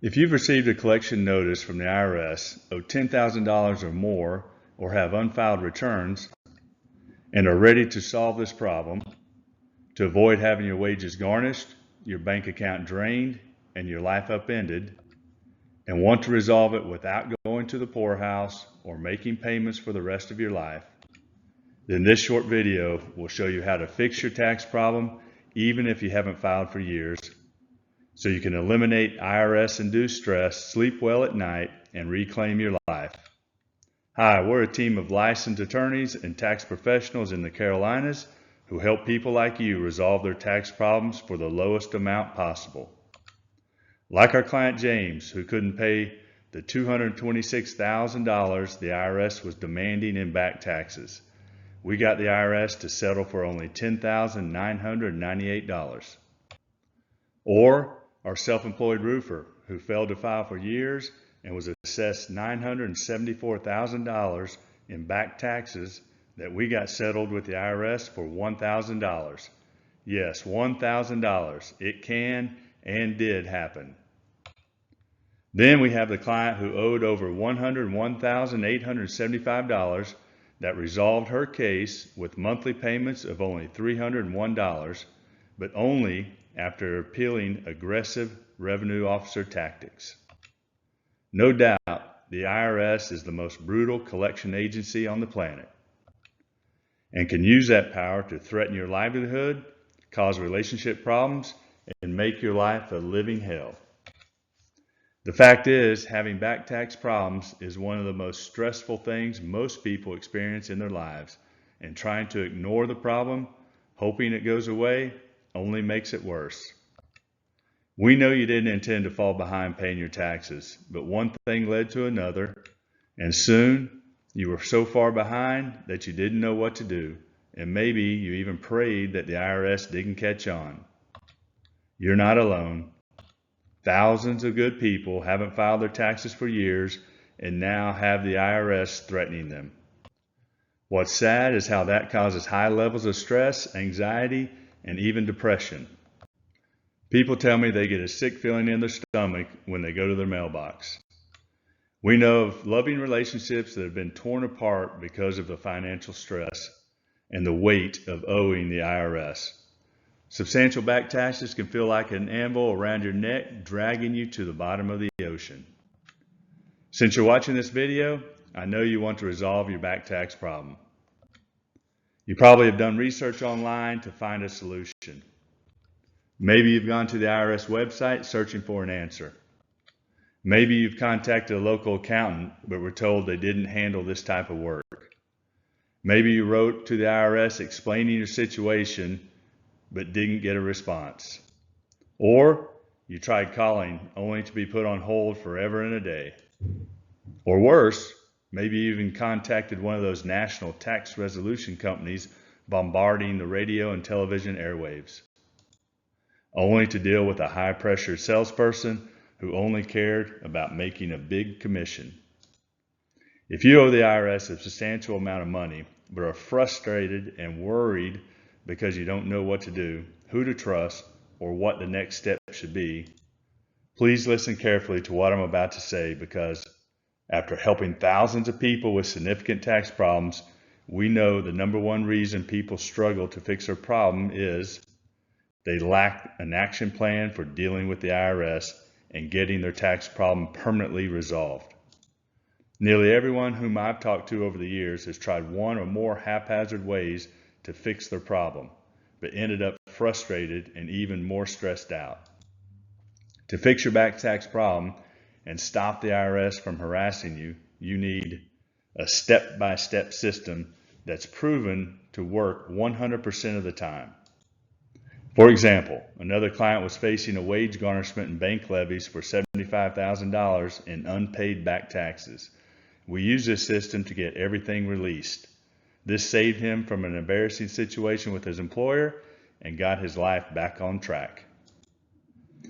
If you've received a collection notice from the IRS, owe $10,000 or more, or have unfiled returns, and are ready to solve this problem, to avoid having your wages garnished, your bank account drained, and your life upended, and want to resolve it without going to the poorhouse or making payments for the rest of your life, then this short video will show you how to fix your tax problem even if you haven't filed for years, so you can eliminate IRS-induced stress, sleep well at night, and reclaim your life. Hi, we're a team of licensed attorneys and tax professionals in the Carolinas who help people like you resolve their tax problems for the lowest amount possible. Like our client James, who couldn't pay the $226,000 the IRS was demanding in back taxes. We got the IRS to settle for only $10,998. Or our self-employed roofer, who failed to file for years and was assessed $974,000 in back taxes that we got settled with the IRS for $1,000. Yes, $1,000. It can and did happen. Then we have the client who owed over $101,875 that resolved her case with monthly payments of only $301, but only after appealing aggressive revenue officer tactics. No doubt, the IRS is the most brutal collection agency on the planet and can use that power to threaten your livelihood, cause relationship problems, and make your life a living hell. The fact is, having back tax problems is one of the most stressful things most people experience in their lives, and trying to ignore the problem, hoping it goes away, only makes it worse. We know you didn't intend to fall behind paying your taxes, but one thing led to another, and soon you were so far behind that you didn't know what to do, and maybe you even prayed that the IRS didn't catch on. You're not alone. Thousands of good people haven't filed their taxes for years and now have the IRS threatening them. What's sad is how that causes high levels of stress, anxiety, and even depression. People tell me they get a sick feeling in their stomach when they go to their mailbox. We know of loving relationships that have been torn apart because of the financial stress and the weight of owing the IRS. Substantial back taxes can feel like an anvil around your neck, dragging you to the bottom of the ocean. Since you're watching this video, I know you want to resolve your back tax problem. You probably have done research online to find a solution. Maybe you've gone to the IRS website searching for an answer. Maybe you've contacted a local accountant but were told they didn't handle this type of work. Maybe you wrote to the IRS explaining your situation but didn't get a response. Or you tried calling only to be put on hold forever and a day. Or worse, maybe you even contacted one of those national tax resolution companies bombarding the radio and television airwaves, only to deal with a high-pressure salesperson who only cared about making a big commission. If you owe the IRS a substantial amount of money, but are frustrated and worried because you don't know what to do, who to trust, or what the next step should be, please listen carefully to what I'm about to say, because after helping thousands of people with significant tax problems, we know the number one reason people struggle to fix their problem is they lack an action plan for dealing with the IRS and getting their tax problem permanently resolved. Nearly everyone whom I've talked to over the years has tried one or more haphazard ways to fix their problem, but ended up frustrated and even more stressed out. To fix your back tax problem and stop the IRS from harassing you, you need a step-by-step system that's proven to work 100% of the time. For example, another client was facing a wage garnishment and bank levies for $75,000 in unpaid back taxes. We used this system to get everything released. This saved him from an embarrassing situation with his employer and got his life back on track.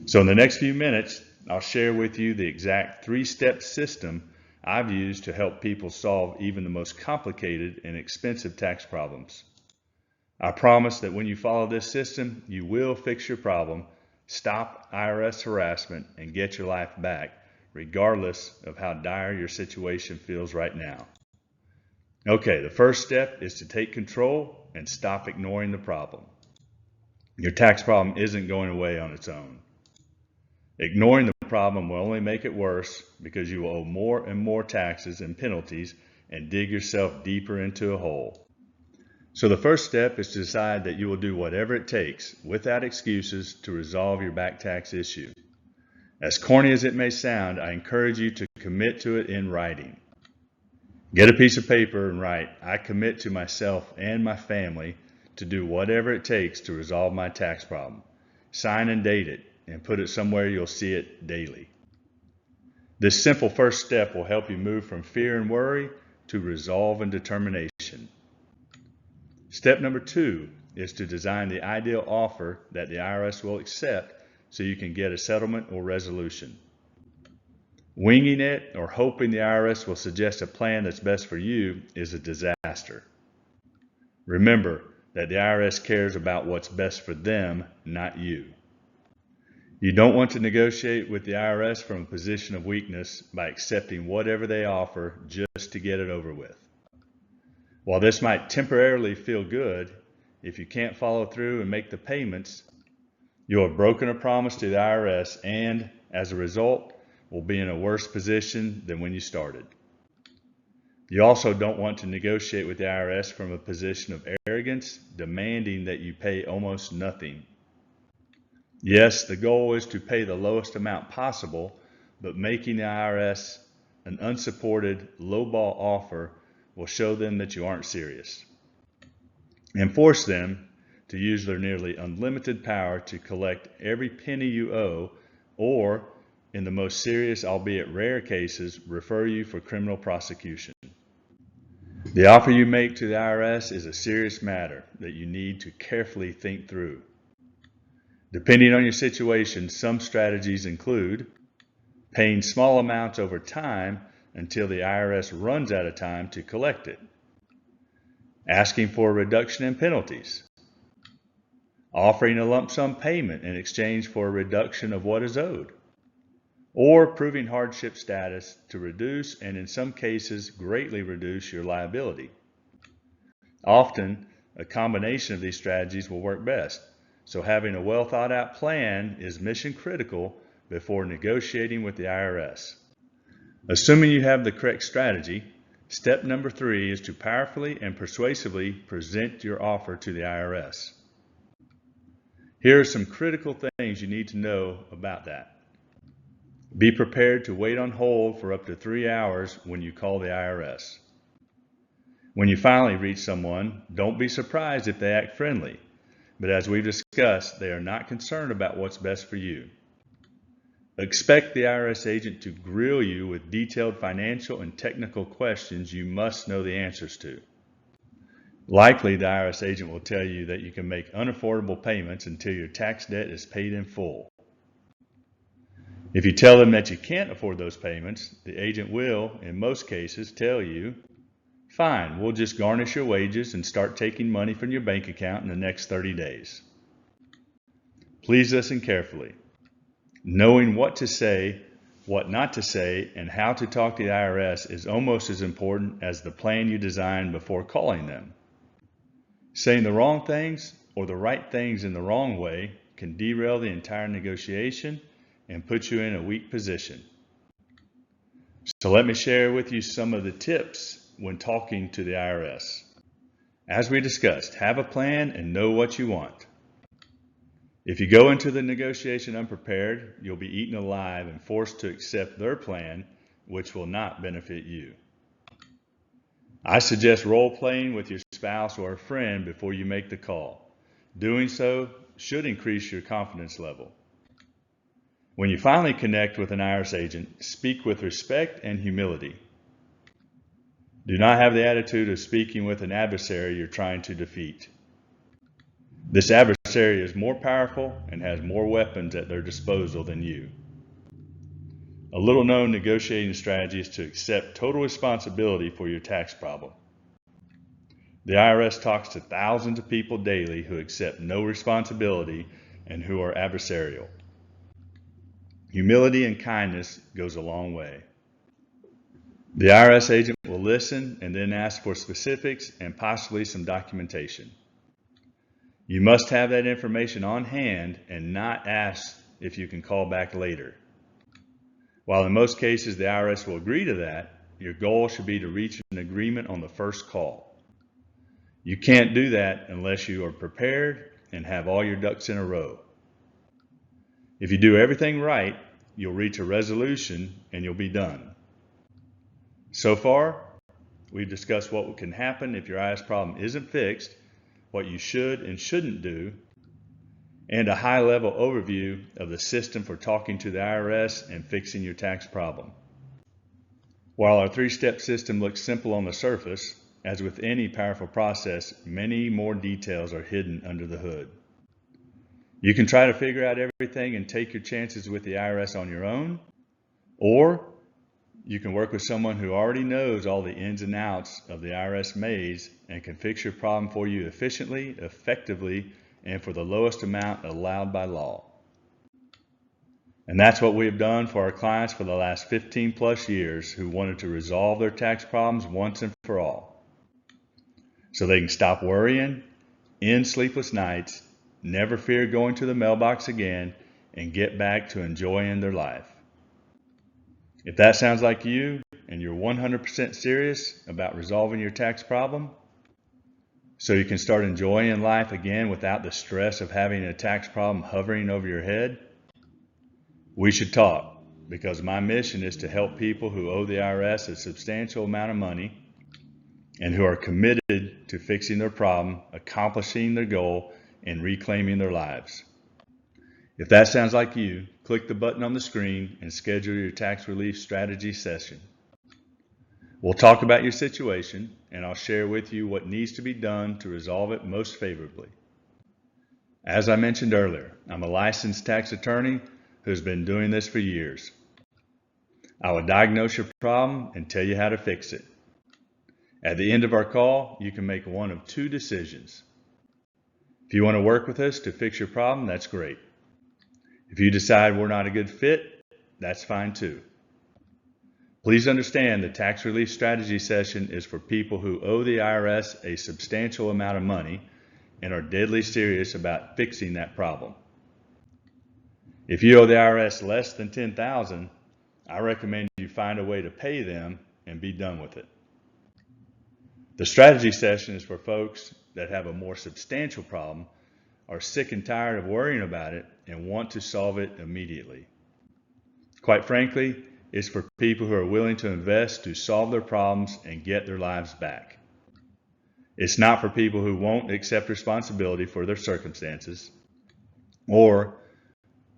So in the next few minutes, I'll share with you the exact 3-step system I've used to help people solve even the most complicated and expensive tax problems. I promise that when you follow this system, you will fix your problem, Stop IRS harassment and get your life back, regardless of how dire your situation feels right now. Okay, the first step is to take control and stop ignoring the problem. Your tax problem isn't going away on its own. Ignoring the problem will only make it worse because you will owe more and more taxes and penalties and dig yourself deeper into a hole. So the first step is to decide that you will do whatever it takes, without excuses, to resolve your back tax issue. As corny as it may sound, I encourage you to commit to it in writing. Get a piece of paper and write, "I commit to myself and my family to do whatever it takes to resolve my tax problem." Sign and date it, and put it somewhere you'll see it daily. This simple first step will help you move from fear and worry to resolve and determination. Step number 2 is to design the ideal offer that the IRS will accept so you can get a settlement or resolution. Winging it or hoping the IRS will suggest a plan that's best for you is a disaster. Remember that the IRS cares about what's best for them, not you. You don't want to negotiate with the IRS from a position of weakness by accepting whatever they offer just to get it over with. While this might temporarily feel good, if you can't follow through and make the payments, you'll have broken a promise to the IRS and, as a result, will be in a worse position than when you started. You also don't want to negotiate with the IRS from a position of arrogance, demanding that you pay almost nothing. Yes, the goal is to pay the lowest amount possible, but making the IRS an unsupported, lowball offer will show them that you aren't serious and force them to use their nearly unlimited power to collect every penny you owe, or, in the most serious, albeit rare cases, refer you for criminal prosecution. The offer you make to the IRS is a serious matter that you need to carefully think through. Depending on your situation, some strategies include paying small amounts over time until the IRS runs out of time to collect it, asking for a reduction in penalties, offering a lump sum payment in exchange for a reduction of what is owed, or proving hardship status to reduce and in some cases greatly reduce your liability. Often, a combination of these strategies will work best. So having a well thought out plan is mission critical before negotiating with the IRS. Assuming you have the correct strategy, step number 3 is to powerfully and persuasively present your offer to the IRS. Here are some critical things you need to know about that. Be prepared to wait on hold for up to 3 hours when you call the IRS. When you finally reach someone, don't be surprised if they act friendly. But as we've discussed, they are not concerned about what's best for you. Expect the IRS agent to grill you with detailed financial and technical questions you must know the answers to. Likely, the IRS agent will tell you that you can make unaffordable payments until your tax debt is paid in full. If you tell them that you can't afford those payments, the agent will, in most cases, tell you, "Fine, we'll just garnish your wages and start taking money from your bank account in the next 30 days. Please listen carefully. Knowing what to say, what not to say, and how to talk to the IRS is almost as important as the plan you designed before calling them. Saying the wrong things or the right things in the wrong way can derail the entire negotiation and put you in a weak position. So let me share with you some of the tips when talking to the IRS. As we discussed, have a plan and know what you want. If you go into the negotiation unprepared, you'll be eaten alive and forced to accept their plan, which will not benefit you. I suggest role-playing with your spouse or a friend before you make the call. Doing so should increase your confidence level. When you finally connect with an IRS agent, speak with respect and humility. Do not have the attitude of speaking with an adversary you're trying to defeat. This adversary is more powerful and has more weapons at their disposal than you. A little-known negotiating strategy is to accept total responsibility for your tax problem. The IRS talks to thousands of people daily who accept no responsibility and who are adversarial. Humility and kindness goes a long way. The IRS agent will listen and then ask for specifics and possibly some documentation. You must have that information on hand and not ask if you can call back later. While in most cases the IRS will agree to that, your goal should be to reach an agreement on the first call. You can't do that unless you are prepared and have all your ducks in a row. If you do everything right, you'll reach a resolution and you'll be done. So far, we've discussed what can happen if your IRS problem isn't fixed, what you should and shouldn't do, and a high-level overview of the system for talking to the IRS and fixing your tax problem. While our three-step system looks simple on the surface, as with any powerful process, many more details are hidden under the hood. You can try to figure out everything and take your chances with the IRS on your own, or you can work with someone who already knows all the ins and outs of the IRS maze and can fix your problem for you efficiently, effectively, and for the lowest amount allowed by law. And that's what we have done for our clients for the last 15 plus years who wanted to resolve their tax problems once and for all. So they can stop worrying, end sleepless nights, never fear going to the mailbox again, and get back to enjoying their life. If that sounds like you and you're 100% serious about resolving your tax problem, so you can start enjoying life again without the stress of having a tax problem hovering over your head, we should talk, because my mission is to help people who owe the IRS a substantial amount of money and who are committed to fixing their problem, accomplishing their goal, and reclaiming their lives. If that sounds like you, click the button on the screen and schedule your tax relief strategy session. We'll talk about your situation, and I'll share with you what needs to be done to resolve it most favorably. As I mentioned earlier, I'm a licensed tax attorney who's been doing this for years. I will diagnose your problem and tell you how to fix it. At the end of our call, you can make one of two decisions. If you want to work with us to fix your problem, that's great. If you decide we're not a good fit, that's fine too. Please understand the tax relief strategy session is for people who owe the IRS a substantial amount of money and are deadly serious about fixing that problem. If you owe the IRS less than $10,000, I recommend you find a way to pay them and be done with it. The strategy session is for folks that have a more substantial problem, are sick and tired of worrying about it, and want to solve it immediately. Quite frankly, it's for people who are willing to invest to solve their problems and get their lives back. It's not for people who won't accept responsibility for their circumstances or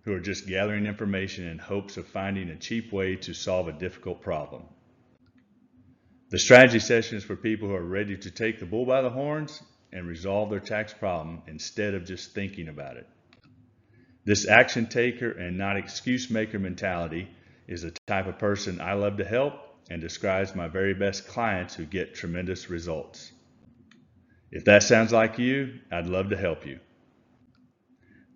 who are just gathering information in hopes of finding a cheap way to solve a difficult problem. The strategy session is for people who are ready to take the bull by the horns and resolve their tax problem instead of just thinking about it. This action taker and not excuse maker mentality is the type of person I love to help and describes my very best clients who get tremendous results. If that sounds like you, I'd love to help you.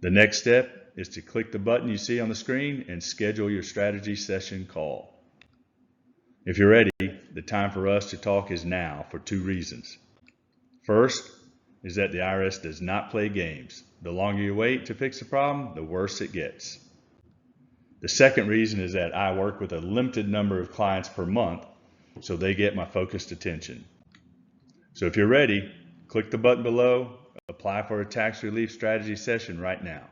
The next step is to click the button you see on the screen and schedule your strategy session call. If you're ready, the time for us to talk is now for two reasons. First is that the IRS does not play games. The longer you wait to fix the problem, the worse it gets. The second reason is that I work with a limited number of clients per month, so they get my focused attention. So if you're ready, click the button below, apply for a tax relief strategy session right now.